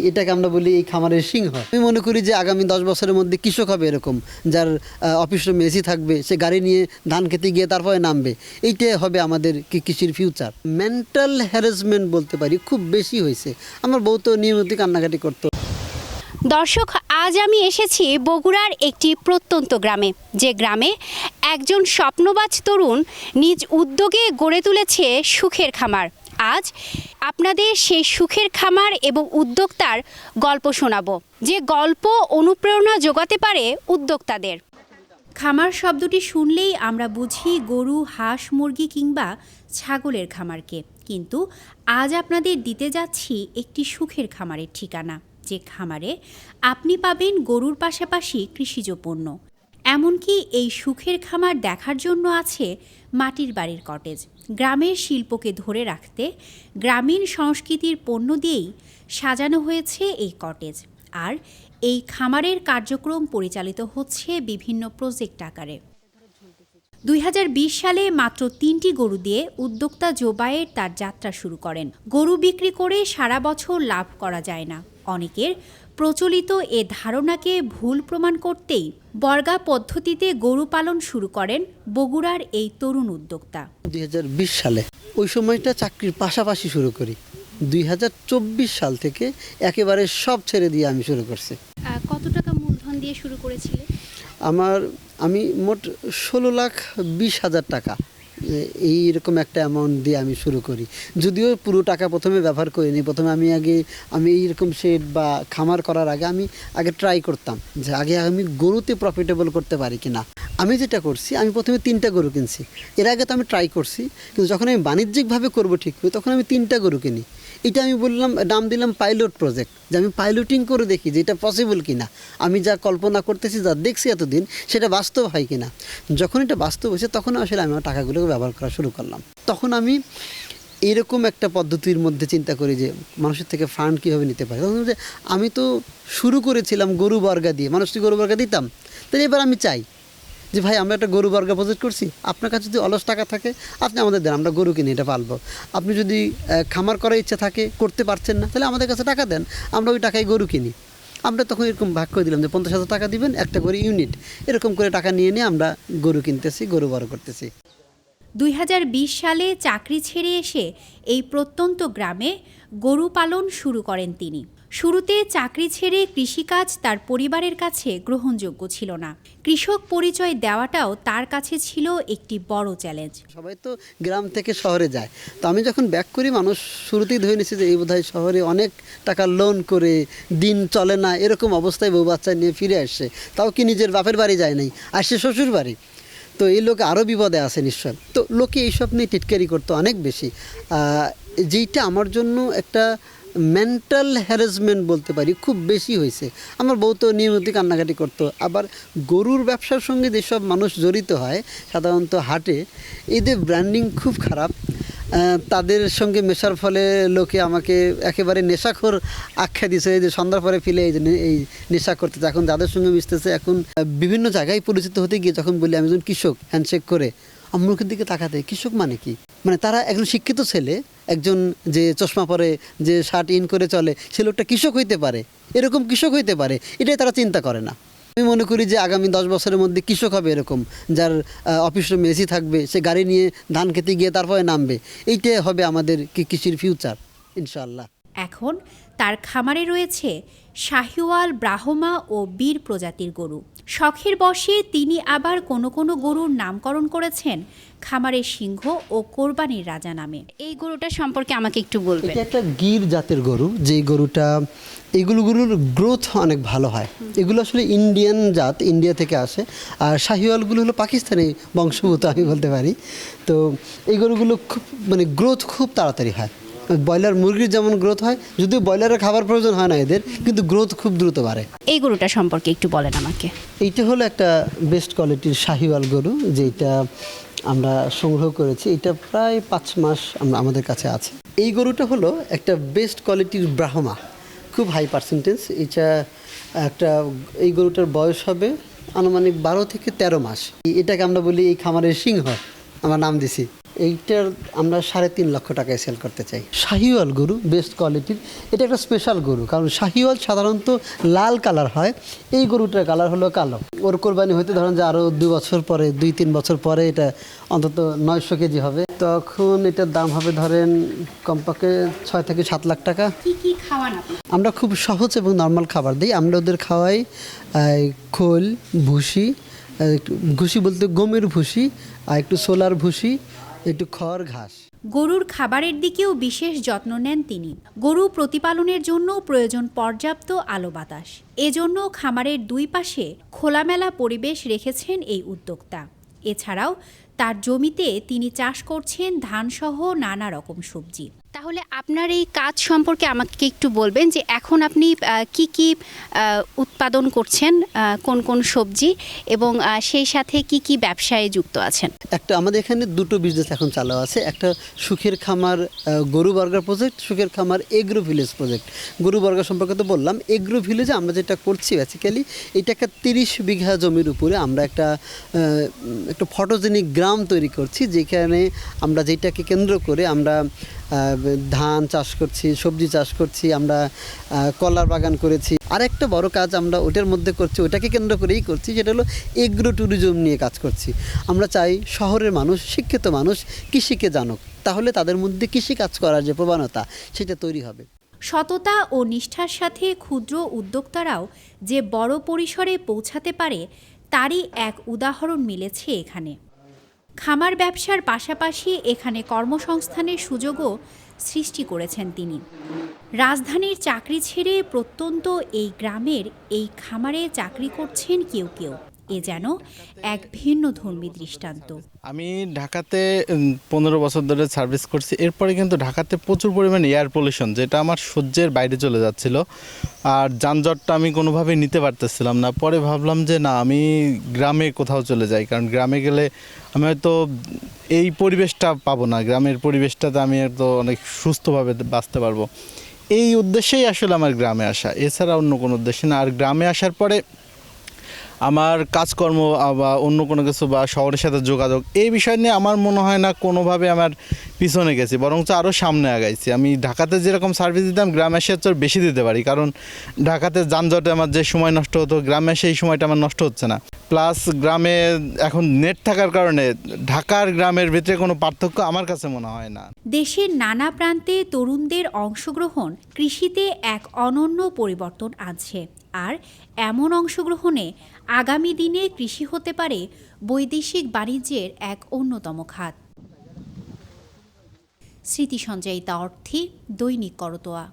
এটাকে আমরা বলি এই খামারের সিংহ। আমি মনে করি যে আগামী 10 বছরের মধ্যে কৃষক হবে এরকম, যার অফিস রুমে এসি থাকবে, সে গাড়ি নিয়ে ধান খেতে গিয়ে তারপরে নামবে। এইটাই হবে আমাদের কৃষির ফিউচার। মেন্টাল হ্যারাসমেন্ট বলতে পারি খুব বেশি হয়েছে। আমার বউ তো নিয়মিত কান্নাকাটি করতো। দর্শক, আজ আমি এসেছি বগুড়ার একটি প্রত্যন্ত গ্রামে, যে গ্রামে একজন স্বপ্নবাজ তরুণ নিজ উদ্যোগে গড়ে তুলেছে সুখের খামার। আজ আপনাদের সেই সুখের খামার এবং উদ্যোক্তার গল্প শোনাবো, যে গল্প অনুপ্রেরণা যোগাতে পারে উদ্যোক্তাদের। খামার শব্দটি শুনলেই আমরা বুঝি গরু, হাঁস, মুরগি কিংবা ছাগলের খামারকে, কিন্তু আজ আপনাদের দিতে যাচ্ছি একটি সুখের খামারের ঠিকানা, যে খামারে আপনি পাবেন গরুর পাশাপাশি কৃষিজ পণ্য। এমনকি এই সুখের খামার দেখার জন্য আছে মাটির বাড়ির কটেজ। গ্রামের শিল্পকে ধরে রাখতে গ্রামীণ সংস্কৃতির পণ্য দিয়েই সাজানো হয়েছে এই কটেজ। আর এই খামারের কার্যক্রম পরিচালিত হচ্ছে বিভিন্ন প্রজেক্ট আকারে। 2020 সালে মাত্র 3টি গরু দিয়ে উদ্যোক্তা জোবায়ের তার যাত্রা শুরু করেন। গরু বিক্রি করে সারা বছর লাভ করা যায় না। অনেকের প্রচলিত এ ধারণাকে ভুল প্রমাণ করতেই বর্গা পদ্ধতিতে গরু পালন শুরু করেন বগুড়ার এই তরুণ উদ্যোক্তা। 2020 সালে ওই সময়টা চাকরির পাশাপাশি শুরু করি। 2024 সাল থেকে একেবারে সব ছেড়ে দিয়ে আমি শুরু করছি। কত টাকা মূলধন দিয়ে শুরু করেছিলেন? আমি মোট 16,20,000 টাকা এইরকম একটা অ্যামাউন্ট দিয়ে আমি শুরু করি। যদিও পুরো টাকা প্রথমে ব্যবহার করিনি। প্রথমে আমি এইরকম শেড বা খামার করার আগে ট্রাই করতাম যে আমি গরুতে প্রফিটেবল করতে পারি কিনা। আমি যেটা করছি, আমি প্রথমে 3টা গরু কিনছি। এর আগে তো আমি ট্রাই করছি, কিন্তু যখন আমি বাণিজ্যিকভাবে করবো ঠিক হবে, তখন আমি 3টা গরু কিনি। এটা আমি নাম দিলাম পাইলট প্রজেক্ট, যে আমি পাইলটিং করে দেখি যে এটা পসিবল কিনা। আমি যা কল্পনা করতেছি, যা দেখছি এতদিন, সেটা বাস্তব হয় কিনা। যখন এটা বাস্তব হয়েছে, তখন আসলে আমি আমার টাকাগুলোকে ব্যবহার করা শুরু করলাম। তখন আমি এরকম একটা পদ্ধতির মধ্যে চিন্তা করি যে মানুষের থেকে ফান্ড কীভাবে নিতে পারি। তখন যে আমি তো শুরু করেছিলাম গরু বর্গা দিয়ে, মানুষকে গরু বর্গা দিতাম। তাহলে এবার আমি চাই যে ভাই, আমরা একটা গরু বর্গা প্রজেক্ট করছি, আপনার কাছে যদি অলস টাকা থাকে আপনি আমাদের দেন, আমরা গরু কিনে এটা পালবো। আপনি যদি খামার করার ইচ্ছা থাকে, করতে পারছেন না, তাহলে আমাদের কাছে টাকা দেন, আমরা ওই টাকায় গরু কিনি। আমরা তখন এরকম ভাগ করে দিলাম যে 50,000 টাকা দিবেন, একটা করে ইউনিট, এরকম করে টাকা নিয়ে আমরা গরু কিনতেছি, গরু বড় করতেছি। 2020 সালে চাকরি ছেড়ে এসে এই প্রত্যন্ত গ্রামে গরু পালন শুরু করেন তিনি। শুরুতে চাকরি ছেড়ে কৃষিকাজ তার পরিবারের কাছে গ্রহণযোগ্য ছিল না। কৃষক পরিচয় দেওয়াটাও তার কাছে ছিল একটি বড় চ্যালেঞ্জ। সবাই তো গ্রাম থেকে শহরে যায়, তো আমি যখন ব্যাক করি, মানুষ শুরুতেই ধরে নিচ্ছে যে এই বোধহয় শহরে অনেক টাকা লোন করে দিন চলে না, এরকম অবস্থায় বউ বাচ্চা নিয়ে ফিরে আসছে। তাও কি নিজের বাপের বাড়ি যায় নাই, আসছে শ্বশুর বাড়ি। তো এই লোক আরও বিপদে আছে নিশ্চয়। তো লোকে এইসব নিয়ে টিটকারি করতো অনেক বেশি, যেইটা আমার জন্য একটা মেন্টাল হ্যারাসমেন্ট বলতে পারি খুব বেশি হয়েছে। আমার বউ তো নিয়মিত কান্নাকাটি করতো। আবার গরুর ব্যবসার সঙ্গে যেসব মানুষ জড়িত হয় সাধারণত হাটে, এদের ব্র্যান্ডিং খুব খারাপ। তাদের সঙ্গে মেশার ফলে লোকে আমাকে একেবারে নেশাখোর আখ্যা দিয়েছে, যে সন্ধ্যার পরে ফিলে এই নেশা করতেছে। এখন যাদের সঙ্গে মিশতেছে, এখন বিভিন্ন জায়গায় পরিচিত হতে গিয়ে যখন বলি আমি একজন কৃষক, হ্যান্ডশেক করে আমার মুখের দিকে তাকাতে, কৃষক মানে কি? মানে তারা একজন শিক্ষিত ছেলে, একজন যে চশমা পরে, যে শার্ট ইন করে চলে, সে লোকটা কৃষক হইতে পারে, এরকম কৃষক হইতে পারে, এটাই তারা চিন্তা করে না। আমি মনে করি যে আগামী 10 বছরের মধ্যে কৃষক হবে এরকম, যার অফিস রুমে এসি থাকবে, সে গাড়ি নিয়ে ধান খেতে গিয়ে তারপরে নামবে। এইটাই হবে আমাদের কৃষির ফিউচার, ইনশাআল্লাহ। এখন তার খামারে রয়েছে শাহিওয়াল, ব্রাহ্মা ও বীর প্রজাতির গরু। শখের বশে তিনি আবার কোনো কোনো গরুর নামকরণ করেছেন খামারের সিংহ ও কোরবানির রাজা নামে। এই গরুটা সম্পর্কে আমাকে একটু বলবেন। এটা একটা গির জাতের গরু, যেই গরুটা, গরুর গ্রোথ অনেক ভালো হয়। এগুলো আসলে ইন্ডিয়ান জাত, ইন্ডিয়া থেকে আসে। আর শাহিওয়ালগুলো হলো পাকিস্তানি বংশভূত, আমি বলতে পারি। তো এই গরুগুলো খুব গ্রোথ খুব তাড়াতাড়ি হয়। ব্রয়লার মুরগির যেমন গ্রোথ হয়, যদিও ব্রয়লারের খাবার প্রয়োজন হয় না এদের, কিন্তু গ্রোথ খুব দ্রুত বাড়ে। এই গরুটা সম্পর্কে একটু বলেন আমাকে। এইটা হলো একটা বেস্ট কোয়ালিটির শাহিওয়াল গরু, যেটা আমরা সংগ্রহ করেছি। এটা প্রায় 5 মাস আমাদের কাছে আছে। এই গরুটা হলো একটা বেস্ট কোয়ালিটির ব্রাহ্মা, খুব হাই পার্সেন্টেজ। এই গরুটার বয়স হবে আনুমানিক 12 থেকে 13 মাস। এটাকে আমরা বলি এই খামারের সিংহ, আমার নাম দিছি। এইটার আমরা 3.5 লক্ষ টাকায় সেল করতে চাই। শাহিওয়াল গরু বেস্ট কোয়ালিটির, এটা একটা স্পেশাল গরু, কারণ শাহিওয়াল সাধারণত লাল কালার হয়, এই গরুটার কালার হলো কালো। ওর কোরবানি হইতে ধরেন যে আরও 2-3 বছর পরে এটা অন্তত 900 কেজি হবে, তখন এটার দাম হবে ধরেন কমপক্ষে 6 থেকে 7 লাখ টাকা। কি কি খাওয়ান আপনি? আমরা খুব সহজ এবং নর্মাল খাবার দিই। আমরা ওদের খাওয়াই খোল, ভুসি, ভুসি বলতে গমের ভুসি, আর একটু সোলার ভুসি, একটু খড়, ঘাস। গরুর খাবারের দিকেও বিশেষ যত্ন নেন তিনি। গরু প্রতিপালনের জন্য প্রয়োজন পর্যাপ্ত আলো বাতাস। এজন্য খামারের দুই পাশে খোলামেলা পরিবেশ রেখেছেন এই উদ্যোক্তা। এছাড়াও তার জমিতে তিনি চাষ করছেন ধানসহ নানা রকম সবজি। তাহলে আপনার এই কাজ সম্পর্কে আমাকে একটু বলবেন যে এখন আপনি কি কি উৎপাদন করছেন, কোন কোন সবজি, এবং সেই সাথে কি কি ব্যবসায় যুক্ত আছেন? একটা আমাদের এখানে দুটো বিজনেস এখন চালু আছে, একটা সুখের খামার গরু বর্গার প্রজেক্ট, সুখের খামার এগ্রো ভিলেজ প্রজেক্ট। গরু বর্গার সম্পর্কে তো বললাম। এগ্রো ভিলেজে আমরা যেটা করছি বেসিক্যালি এটা একটা 30 বিঘা জমির উপরে আমরা একটা ফটোজেনিক গ্রাম তৈরি করছি, যেখানে আমরা যেটাকে কেন্দ্র করে আমরা ধান চাষ করছি, সবজি চাষ করছি, আমরা কলার বাগান করেছি। আর একটা বড় কাজ আমরা ওটার মধ্যে করছি, ওটাকে কেন্দ্র করেই করছি, সেটা হলো এগ্রো ট্যুরিজম নিয়ে কাজ করছি। আমরা চাই শহরের মানুষ, শিক্ষিত মানুষ কৃষিকে জানুক, তাহলে তাদের মধ্যে কৃষি কাজ করার যে প্রবণতা সেটা তৈরি হবে। সততা ও নিষ্ঠার সাথে ক্ষুদ্র উদ্যোক্তারাও যে বড় পরিসরে পৌঁছাতে পারে তারই এক উদাহরণ মিলেছে এখানে। খামার ব্যবসার পাশাপাশি এখানে কর্মসংস্থানের সুযোগও সৃষ্টি করেছেন তিনি। রাজধানীর চাকরি ছেড়ে প্রত্যন্ত এই গ্রামের এই খামারে চাকরি করছেন কেউ কেউ। এ যেন এক ভিন্ন ধর্মী দৃষ্টান্ত। আমি ঢাকাতে 15 বছর ধরে সার্ভিস করছি। এরপরে কিন্তু ঢাকাতে প্রচুর পরিমাণে এয়ার পলিউশন, যেটা আমার সহ্যের বাইরে চলে যাচ্ছিল, আর যানজটটা আমি কোনোভাবেই নিতে পারতেছিলাম না। পরে ভাবলাম যে না, আমি গ্রামে কোথাও চলে যাই, কারণ গ্রামে গেলে আমি হয়তো এই পরিবেশটা পাবো না, গ্রামের পরিবেশটাতে আমি হয়তো অনেক সুস্থভাবে বাঁচতে পারবো। এই উদ্দেশ্যেই আসলে আমার গ্রামে আসা, এছাড়া অন্য কোনো উদ্দেশ্যে না। আর গ্রামে আসার পরে আমার কাজকর্ম বা অন্য কোনো কিছু বা শহরের সাথে যোগাযোগ, এই বিষয় নিয়ে আমার মনে হয় না কোনোভাবে আমার পিছনে গেছি, বরঞ্চ আরও সামনে আগাইছি। আমি ঢাকাতে যেরকম সার্ভিস দিতাম গ্রামে এসে হচ্ছে বেশি দিতে পারি, কারণ ঢাকাতে যানজটে আমার যে সময় নষ্ট হতো, গ্রামে এসে এই সময়টা আমার নষ্ট হচ্ছে না। প্লাস গ্রামে এখন নেট থাকার কারণে ঢাকার গ্রামের ভিতরে কোনো পার্থক্য আমার কাছে মনে হয় না। দেশের নানা প্রান্তে তরুণদের অংশগ্রহণ কৃষিতে এক অনন্য পরিবর্তন আনছে। আর এমন অংশগ্রহণে আগামী দিনে কৃষি হতে পারে বৈদেশিক বাণিজ্যের এক অন্যতম খাত। স্মৃতি সঞ্চয়িতা অর্থী, দৈনিক করতোয়া।